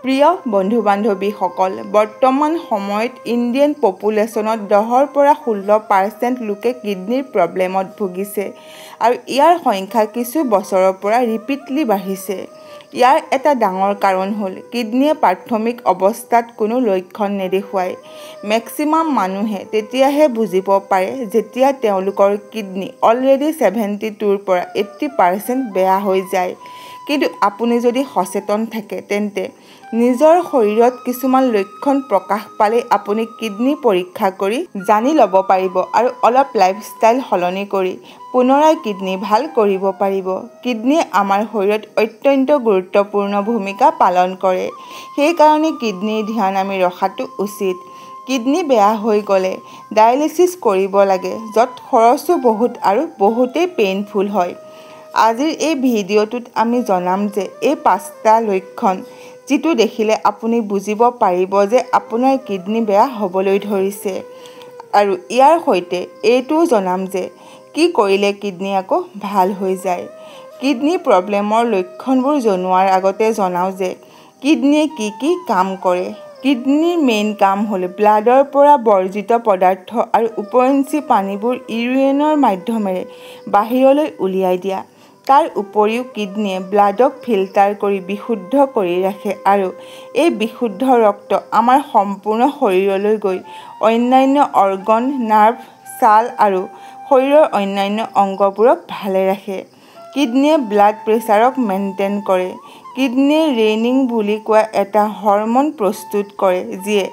প্ৰিয় বন্ধু-বান্ধৱীসকল, বৰ্তমান সময়ত ইণ্ডিয়ান পপুলেশ্যনত 10ৰ পৰা 16% লোকে কিডনিৰ প্ৰব্লেমত ভুগিছে আৰু ইয়াৰ সংখ্যা কিছু বছৰৰ পৰা ৰিপিটলি বাঢ়িছে। ইয়াৰ এটা ডাঙৰ কাৰণ হ'ল কিডনিয়ে প্ৰাথমিক অৱস্থাত কোনো লক্ষণ নেদেখুৱায়। মেক্সিমাম মানুহে তেতিয়াহে বুজিব পাৰে যেতিয়া তেওঁলোকৰ কিডনি অলৰেডি 72ৰ পৰা 80% বেয়া হৈ যায়। কিন্তু আপুনি যদি সচেতন থাকে তেন্তে নিজৰ শৰীৰত কিছুমান লক্ষণ প্ৰকাশ পালে আপুনি কিডনি পৰীক্ষা কৰি জানি ল'ব পাৰিব আৰু অলপ লাইফষ্টাইল সলনি কৰি পুনৰাই কিডনি ভাল কৰিব পাৰিব। কিডনিয়ে আমাৰ শৰীৰত অত্যন্ত গুৰুত্বপূৰ্ণ ভূমিকা পালন কৰে। সেইকাৰণে কিডনিৰ ধ্যান আমি ৰখাটো উচিত। কিডনি বেয়া হৈ গ'লে ডায়েলিচিছ কৰিব লাগে, য'ত খৰচো বহুত আৰু বহুতেই পেইনফুল হয়। আজিৰ এই ভিডিঅ'টোত আমি জনাম যে এই 5টা লক্ষণ যিটো দেখিলে আপুনি বুজিব পাৰিব যে আপোনাৰ কিডনি বেয়া হ'বলৈ ধৰিছে, আৰু ইয়াৰ সৈতে এইটোও জনাম যে কি কৰিলে কিডনি আকৌ ভাল হৈ যায়। কিডনি প্ৰব্লেমৰ লক্ষণবোৰ জনোৱাৰ আগতে জনাওঁ যে কিডনিয়ে কি কি কাম কৰে। কিডনিৰ মেইন কাম হ'ল ব্লাডৰ পৰা বৰ্জিত পদাৰ্থ আৰু উপৰঞ্চি পানীবোৰ ইউৰিনৰ মাধ্যমেৰে বাহিৰলৈ উলিয়াই দিয়া। তাৰ উপৰিও কিডনিয়ে ব্লাডক ফিল্টাৰ কৰি বিশুদ্ধ কৰি ৰাখে আৰু এই বিশুদ্ধ ৰক্ত আমাৰ সম্পূৰ্ণ শৰীৰলৈ গৈ অন্যান্য অৰ্গন, নাৰ্ভ, ছাল আৰু শৰীৰৰ অন্যান্য অংগবোৰক ভালে ৰাখে। কিডনিয়ে ব্লাড প্ৰেছাৰক মেইনটেইন কৰে। কিডনিয়ে ৰেনিন বুলি কোৱা এটা হৰম'ন প্ৰস্তুত কৰে যিয়ে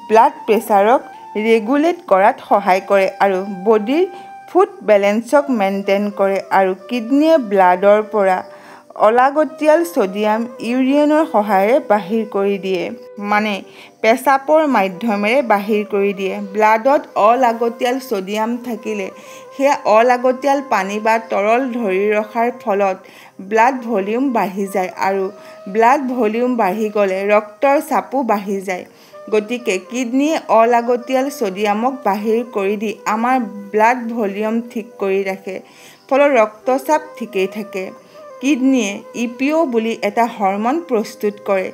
ব্লাড প্ৰেছাৰক ৰেগুলেট কৰাত সহায় কৰে আৰু বডিৰ ফুড বেলেন্সক মেইনটেইন কৰে, আৰু কিডনিয়ে ব্লাডৰ পৰা অলাগতিয়াল ছডিয়াম ইউৰিনৰ সহায়েৰে বাহিৰ কৰি দিয়ে। মানে পেচাবৰ মাধ্যমেৰে বাহিৰ কৰি দিয়ে। ব্লাডত অলাগতিয়াল ছডিয়াম থাকিলে সেয়া অলাগতিয়াল পানী বা তৰল ধৰি ৰখাৰ ফলত ব্লাড ভলিউম বাঢ়ি যায়, আৰু ব্লাড ভলিউম বাঢ়ি গ'লে ৰক্তৰ চাপো বাঢ়ি যায়। গতিকে কিডনিয়ে অলাগতিয়াল ছডিয়ামক বাহিৰ কৰি দি আমাৰ ব্লাড ভলিউম ঠিক কৰি ৰাখে, ফলত ৰক্তচাপ ঠিকেই থাকে। কিডনিয়ে ইপিঅ' বুলি এটা হৰম'ন প্ৰস্তুত কৰে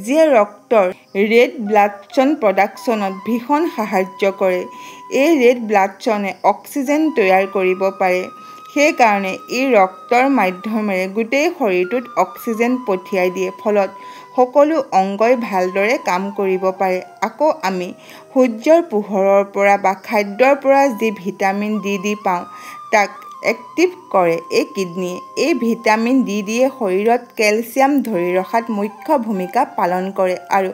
যিয়ে ৰক্তৰ ৰেড ব্লাড চেল প্ৰডাকশ্যনত ভীষণ সাহায্য কৰে। এই ৰেড ব্লাড চেলে অক্সিজেন তৈয়াৰ কৰিব পাৰে। সেইকাৰণে ই ৰক্তৰ মাধ্যমেৰে গোটেই শৰীৰটোত অক্সিজেন পঠিয়াই দিয়ে, ফলত সকলো অংগই ভালদৰে কাম কৰিব পাৰে। আকৌ আমি সূৰ্যৰ পোহৰৰ পৰা বা খাদ্যৰ পৰা যি ভিটামিন ডি পাওঁ তাক এক্টিভ কৰে এই কিডনিয়ে। এই ভিটামিন ডিয়ে শৰীৰত কেলচিয়াম ধৰি ৰখাত মুখ্য ভূমিকা পালন কৰে, আৰু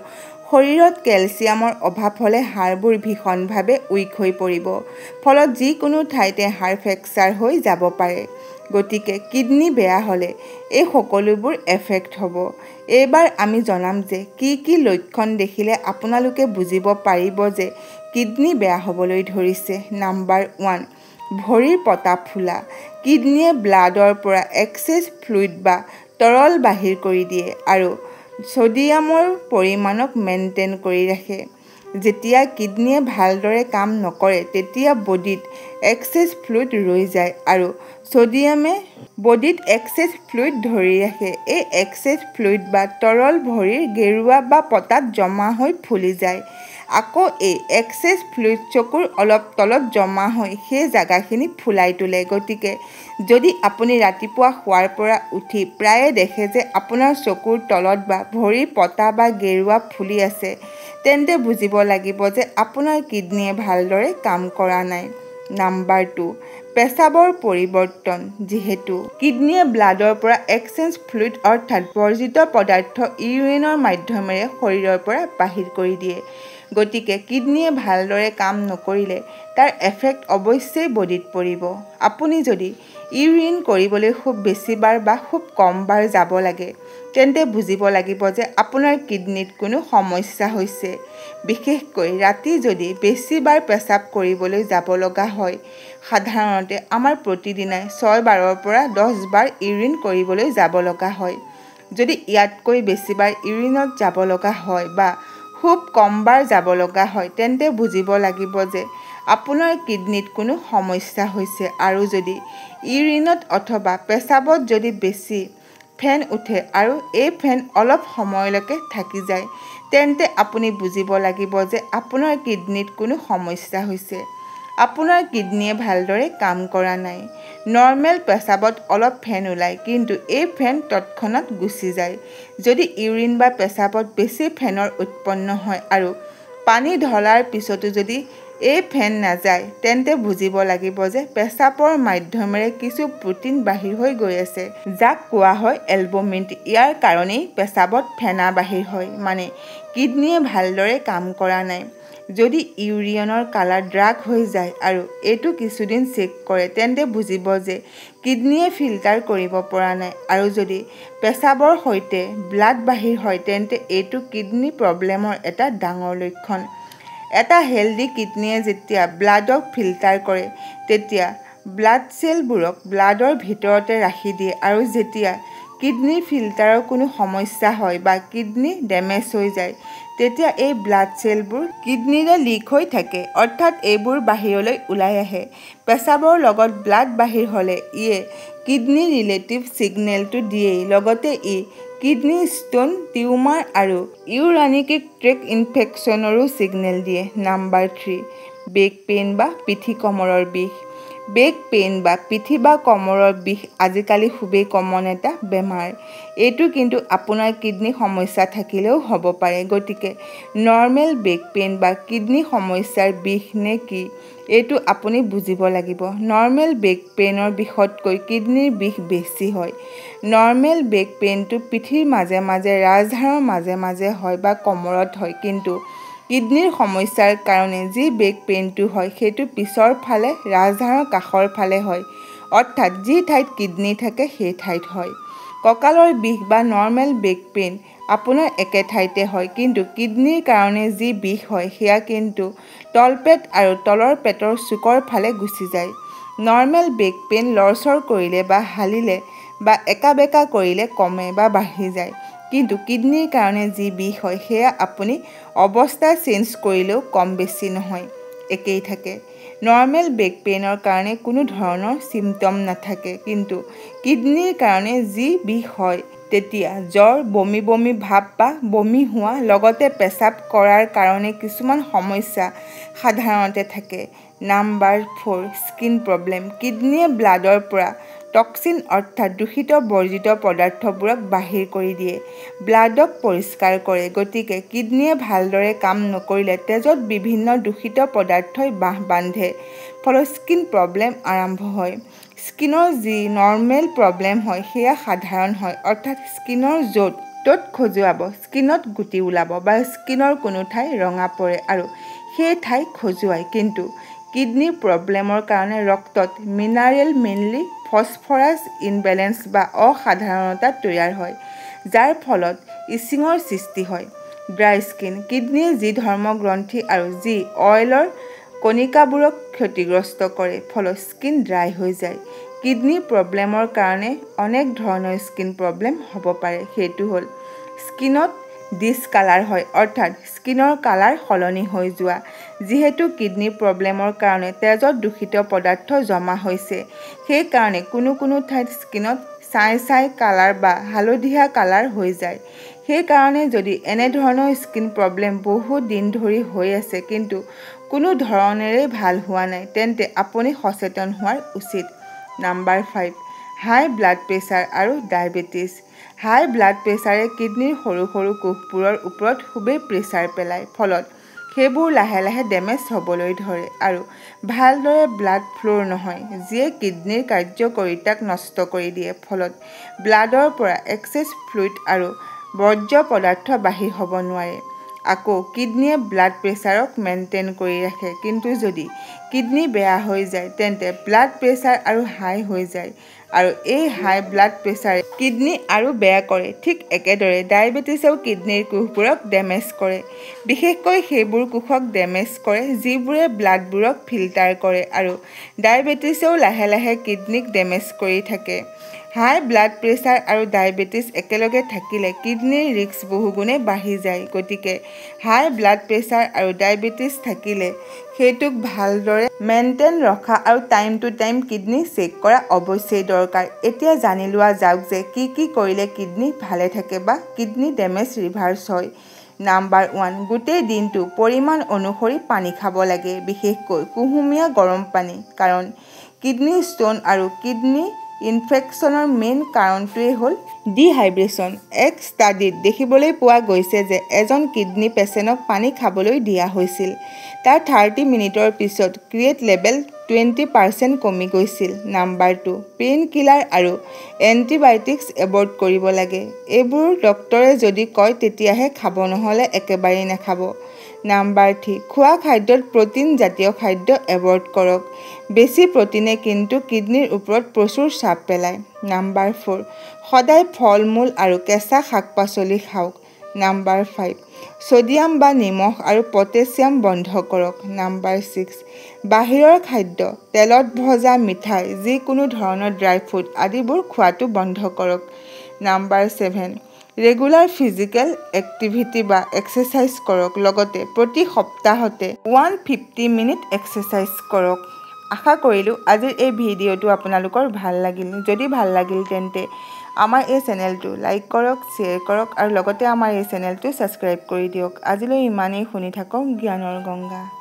শৰীৰত কেলচিয়ামৰ অভাৱ হ'লে হাড়বোৰ ভীষণভাৱে উইক হৈ পৰিব, ফলত যিকোনো ঠাইতে হাড় ফ্ৰেকচাৰ হৈ যাব পাৰে। গতিকে কিডনি বেয়া হ'লে এই সকলোবোৰ এফেক্ট হ'ব। এইবাৰ আমি জনাম যে কি কি লক্ষণ দেখিলে আপোনালোকে বুজিব পাৰিব যে কিডনি বেয়া হ'বলৈ ধৰিছে। নাম্বাৰ 1, ভৰিৰ পতা ফুলা। কিডনিয়ে ব্লাডৰ পৰা এক্সেছ ফ্লুইড বা তৰল বাহিৰ কৰি দিয়ে আৰু ছডিয়ামৰ পৰিমাণক মেইনটেইন কৰি ৰাখে। যেতিয়া কিডনিয়ে ভালদৰে কাম নকৰে তেতিয়া বডিত এক্সেছ ফ্লুইড ৰৈ যায় আৰু ছডিয়ামে বডিত এক্সেছ ফ্লুইড ধৰি ৰাখে। এই এক্সেছ ফ্লুইড বা তৰল ভৰিৰ গেৰুৱা বা পতাত জমা হৈ ফুলি যায়। আকৌ এই এক্সেছ ফ্লুইড চকুৰ অলপ তলত জমা হৈ সেই জাগাখিনি ফুলাই তোলে। গতিকে যদি আপুনি ৰাতিপুৱা শোৱাৰ পৰা উঠি প্ৰায়ে দেখে যে আপোনাৰ চকুৰ তলত বা ভৰিৰ পতা বা গেৰুৱা ফুলি আছে, তেন্তে বুজিব লাগিব যে আপোনাৰ কিডনিয়ে ভালদৰে কাম কৰা নাই। নাম্বাৰ 2, পেচাবৰ পৰিৱৰ্তন। যিহেতু কিডনিয়ে ব্লাডৰ পৰা এক্সেছ ফ্লুইড অৰ্থাৎ বৰ্জিত পদাৰ্থ ইউৰিনৰ মাধ্যমেৰে শৰীৰৰ পৰা বাহিৰ কৰি দিয়ে, গতিকে কিডনিয়ে ভালদৰে কাম নকৰিলে তাৰ এফেক্ট অৱশ্যেই বডিত পৰিব। আপুনি যদি ইউৰিন কৰিবলৈ খুব বেছিবাৰ বা খুব কমবাৰ যাব লাগে, তেন্তে বুজিব লাগিব যে আপোনাৰ কিডনিত কোনো সমস্যা হৈছে। বিশেষকৈ ৰাতি যদি বেছিবাৰ পেচাব কৰিবলৈ যাব লগা হয়। সাধাৰণতে আমাৰ প্ৰতিদিনাই 6বাৰৰ পৰা 10 বাৰ ইউৰিন কৰিবলৈ যাব লগা হয়। যদি ইয়াতকৈ বেছিবাৰ ইউৰিনত যাব লগা হয় বা খুব কমবাৰ যাব লগা হয়, তেন্তে বুজিব লাগিব যে আপোনাৰ কিডনিত কোনো সমস্যা হৈছে। আৰু যদি ইউৰিনত অথবা পেচাবত যদি বেছি ফেন উঠে আৰু এই ফেন অলপ সময়লৈকে থাকি যায়, তেন্তে আপুনি বুজিব লাগিব যে আপোনাৰ কিডনীত কোনো সমস্যা হৈছে। আপোনাৰ কিডনীয়ে ভালদৰে কাম কৰা নাই। নৰ্মেল পেচাবত অলপ ফেন ওলায়, কিন্তু এই ফেন তৎক্ষণাত গুচি যায়। যদি ইউৰিন বা পেচাবত বেছি ফেনৰ উৎপন্ন হয় আৰু পানী ঢলাৰ পিছতো যদি এই ফেন নাযায়, তেন্তে বুজিব লাগিব যে পেচাবৰ মাধ্যমেৰে কিছু প্ৰটিন বাহিৰ হৈ গৈ আছে, যাক কোৱা হয় এলবুমিন। ইয়াৰ কাৰণেই পেচাবত ফেনা বাহিৰ হয়, মানে কিডনীয়ে ভালদৰে কাম কৰা নাই। যদি ইউৰিনৰ কালাৰ ডাৰ্ক হৈ যায় আৰু এইটো কিছুদিন চেক কৰে, তেন্তে বুজিব যে কিডনীয়ে ফিল্টাৰ কৰিব পৰা নাই। আৰু যদি পেচাবৰ সৈতে ব্লাড বাহিৰ হয়, তেন্তে এইটো কিডনী প্ৰব্লেমৰ এটা ডাঙৰ লক্ষণ। এটা হেল্ডি কিডনীয়ে যেতিয়া ব্লাডক ফিল্টাৰ কৰে, তেতিয়া ব্লাড চেলবোৰক ব্লাডৰ ভিতৰতে ৰাখি দিয়ে, আৰু যেতিয়া কিডনী ফিল্টাৰৰ কোনো সমস্যা হয় বা কিডনী ডেমেজ হৈ যায়, তেতিয়া এই ব্লাড চেলবোৰ কিডনীৰে লিক হৈ থাকে, অৰ্থাৎ এইবোৰ বাহিৰলৈ ওলাই আহে। পেচাবৰ লগত ব্লাড বাহিৰ হ'লে ইয়ে কিডনী ৰিলেটিভ ছিগনেলটো দিয়েই, লগতে ই কিডনী ষ্টোন, টিউমাৰ আৰু ইউৰানিক ট্ৰেক্ট ইনফেকশ্যনৰো ছিগনেল দিয়ে। নাম্বাৰ 3, বেক পেইন বা পিঠি কমৰৰ বিষ। বেক পেইন বা পিঠি বা কমৰৰ বিষ আজিকালি খুবেই কমন এটা বেমাৰ। এইটো কিন্তু আপোনাৰ কিডনী সমস্যা থাকিলেও হ'ব পাৰে। গতিকে নৰ্মেল বেক পেইন বা কিডনী সমস্যাৰ বিষ নে কি, এইটো আপুনি বুজিব লাগিব। নৰ্মেল বেক পেইনৰ বিষতকৈ কিডনীৰ বিষ বেছি হয়। নৰ্মেল বেক পেইনটো পিঠিৰ মাজে মাজে, ৰাজহাড়ৰ মাজে মাজে হয় বা কমৰত হয়, কিন্তু কিডনীৰ সমস্যাৰ কাৰণে যি বেক পেইনটো হয়, সেইটো পিছৰ ফালে ৰাজহাড়ৰ কাষৰ ফালে হয়, অৰ্থাৎ যি ঠাইত কিডনী থাকে সেই ঠাইত হয়। কঁকালৰ বিষ বা নৰ্মেল বেক পেইন আপোনাৰ একে ঠাইতে হয়, কিন্তু কিডনীৰ কাৰণে যি বিষ হয়, সেয়া কিন্তু তলপেট আৰু তলৰ পেটৰ চুকৰ ফালে গুচি যায়। নৰ্মেল বেক পেইন লৰচৰ কৰিলে বা হালিলে বা একা বেকা কৰিলে কমে বা বাঢ়ি যায়, কিন্তু কিডনীৰ কাৰণে যি বিষ হয়, সেয়া আপুনি অৱস্থা চেঞ্জ কৰিলেও কম বেছি নহয়, একেই থাকে। নৰ্মেল বেক পেইনৰ কাৰণে কোনো ধৰণৰ চিমটম নাথাকে, কিন্তু কিডনীৰ কাৰণে যি বিষ হয়, তেতিয়া জ্বৰ, বমি বমি ভাব বা বমি হোৱা, লগতে পেচাব কৰাৰ কাৰণে কিছুমান সমস্যা সাধাৰণতে থাকে। Number 4, skin problem. কিডনীয়ে ব্লাডৰ পৰা টক্সিন অৰ্থাৎ দূষিত বৰ্জিত পদাৰ্থবোৰক বাহিৰ কৰি দিয়ে, ব্লাডক পৰিষ্কাৰ কৰে। গতিকে কিডনীয়ে ভালদৰে কাম নকৰিলে তেজত বিভিন্ন দূষিত পদাৰ্থই বাহ বান্ধে, ফলত স্কিন প্ৰব্লেম আৰম্ভ হয়। স্কিনৰ যি নৰ্মেল প্ৰব্লেম হয়, সেয়া সাধাৰণ হয়, অৰ্থাৎ স্কিনৰ য'ত ত'ত খজুৱাব, স্কিনত গুটি ওলাব বা স্কিনৰ কোনো ঠাই ৰঙা পৰে আৰু সেই ঠাই খজুৱায়। কিন্তু কিডনীৰ প্ৰব্লেমৰ কাৰণে ৰক্তত মিনাৰেল, মেইনলি ফছফৰাছ ইনবেলেন্স বা অসাধাৰণতা তৈয়াৰ হয়, যাৰ ফলত ইচিঙৰ সৃষ্টি হয়। Dry skin. কিডনীয়ে যি ধৰ্ম গ্ৰন্থি আৰু যি অইলৰ কণিকাবোৰক ক্ষতিগ্ৰস্ত কৰে, ফলত স্কিন ড্ৰাই হৈ যায়। কিডনী প্ৰব্লেমৰ কাৰণে অনেক ধৰণৰ স্কিন প্ৰব্লেম হ'ব পাৰে। সেইটো হ'ল স্কিনত ডিছকালাৰ হয়, অৰ্থাৎ স্কিনৰ কালাৰ সলনি হৈ যোৱা। যিহেতু কিডনী প্ৰব্লেমৰ কাৰণে তেজত দূষিত পদাৰ্থ জমা হৈছে, সেইকাৰণে কোনো ঠাইত স্কিনত ছাই কালাৰ বা হালধীয়া কালাৰ হৈ যায়। সেইকাৰণে যদি এনেধৰণৰ স্কিন প্ৰব্লেম বহু দিন ধৰি হৈ আছে, কিন্তু কোনো ধৰণেৰে ভাল হোৱা নাই, তেন্তে আপুনি সচেতন হোৱাৰ উচিত। নাম্বাৰ 5, হাই ব্লাড প্ৰেছাৰ আৰু ডায়েবেটিছ। হাই ব্লাড প্ৰেছাৰে কিডনীৰ সৰু সৰু কোষবোৰৰ ওপৰত খুবেই প্ৰেছাৰ পেলায়, ফলত সেইবোৰ লাহে লাহে ডেমেজ হ'বলৈ ধৰে আৰু ভালদৰে ব্লাড ফ্ল' নহয়, যিয়ে কিডনীৰ কাৰ্যকৰীতাক নষ্ট কৰি দিয়ে। ফলত ব্লাডৰ পৰা এক্সেছ ফ্লুইড আৰু বৰ্জ্য পদাৰ্থ বাহিৰ হ'ব নোৱাৰে। আকৌ কিডনীয়ে ব্লাড প্ৰেছাৰক মেইনটেইন কৰি ৰাখে, কিন্তু যদি কিডনী বেয়া হৈ যায়, তেন্তে ব্লাড প্ৰেছাৰ আৰু হাই হৈ যায়, আৰু এই হাই ব্লাড প্ৰেছাৰে কিডনী আৰু বেয়া কৰে। ঠিক একেদৰে ডায়েবেটিছেও কিডনীৰ কোষবোৰক ডেমেজ কৰে, বিশেষকৈ সেইবোৰ কোষক ডেমেজ কৰে যিবোৰে ব্লাডবোৰক ফিল্টাৰ কৰে, আৰু ডায়েবেটিছেও লাহে লাহে কিডনীক ডেমেজ কৰি থাকে। হাই ব্লাড প্ৰেছাৰ আৰু ডায়েবেটিছ একেলগে থাকিলে কিডনীৰ ৰিস্ক বহুগুণে বাঢ়ি যায়। গতিকে হাই ব্লাড প্ৰেছাৰ আৰু ডায়েবেটিছ থাকিলে সেইটোক ভালদৰে মেইনটেইন ৰখা আৰু time to time kidney check কৰা অৱশ্যেই দৰকাৰ। এতিয়া জানি লোৱা যাওক যে কি কৰিলে কিডনী ভালে থাকে বা কিডনী ডেমেজ ৰিভাৰ্ছ হয়। নাম্বাৰ 1, গোটেই দিনটো পৰিমাণ অনুসৰি পানী খাব লাগে, বিশেষকৈ কুহুমীয়া গৰম পানী। কাৰণ কিডনী ষ্টোন আৰু কিডনী ইনফেকশ্যনৰ মেইন কাৰণটোৱেই হ'ল ডিহাইড্ৰেশ্যন। এক ষ্টাডিত দেখিবলৈ পোৱা গৈছে যে এজন কিডনী পেচেণ্টক পানী খাবলৈ দিয়া হৈছিল। তাৰ 30 মিনিটৰ পিছত ক্ৰিয়েট লেভেল 20% কমি গৈছিল। নাম্বাৰ 2, পেইন কিলাৰ আৰু এণ্টিবায়টিক্স এভইড কৰিব লাগে। এইবোৰ ডক্তৰে যদি কয় তেতিয়াহে খাব, নহ'লে একেবাৰেই নাখাব। নাম্বাৰ 3, খোৱা খাদ্যত প্ৰটিন জাতীয় খাদ্য এভইড কৰক। বেছি প্ৰটিনে কিন্তু কিডনীৰ ওপৰত প্ৰচুৰ চাপ পেলায়। নাম্বাৰ 4, সদায় ফল-মূল আৰু কেঁচা শাক-পাচলি খাওক। নাম্বাৰ 5, ছডিয়াম বা নিমখ আৰু পটেছিয়াম বন্ধ কৰক। নাম্বাৰ 6, বাহিৰৰ খাদ্য, তেলত ভজা মিঠাই, যিকোনো ধৰণৰ ড্ৰাই ফ্ৰুট আদিবোৰ খোৱাটো বন্ধ কৰক। নাম্বাৰ 7, ৰেগুলাৰ ফিজিকেল এক্টিভিটি বা এক্সাৰচাইজ কৰক। লগতে প্ৰতি সপ্তাহতে 150 মিনিট এক্সাৰচাইজ কৰক। আশা কৰিলোঁ আজিৰ এই ভিডিঅ'টো আপোনালোকৰ ভাল লাগিল। যদি ভাল লাগিল তেন্তে আমাৰ এই চেনেলটো লাইক কৰক, শ্বেয়াৰ কৰক আৰু লগতে আমাৰ এই চেনেলটো ছাবস্ক্ৰাইব কৰি দিয়ক। আজিলৈ ইমানেই। শুনি থাকক জ্ঞানৰ গংগা।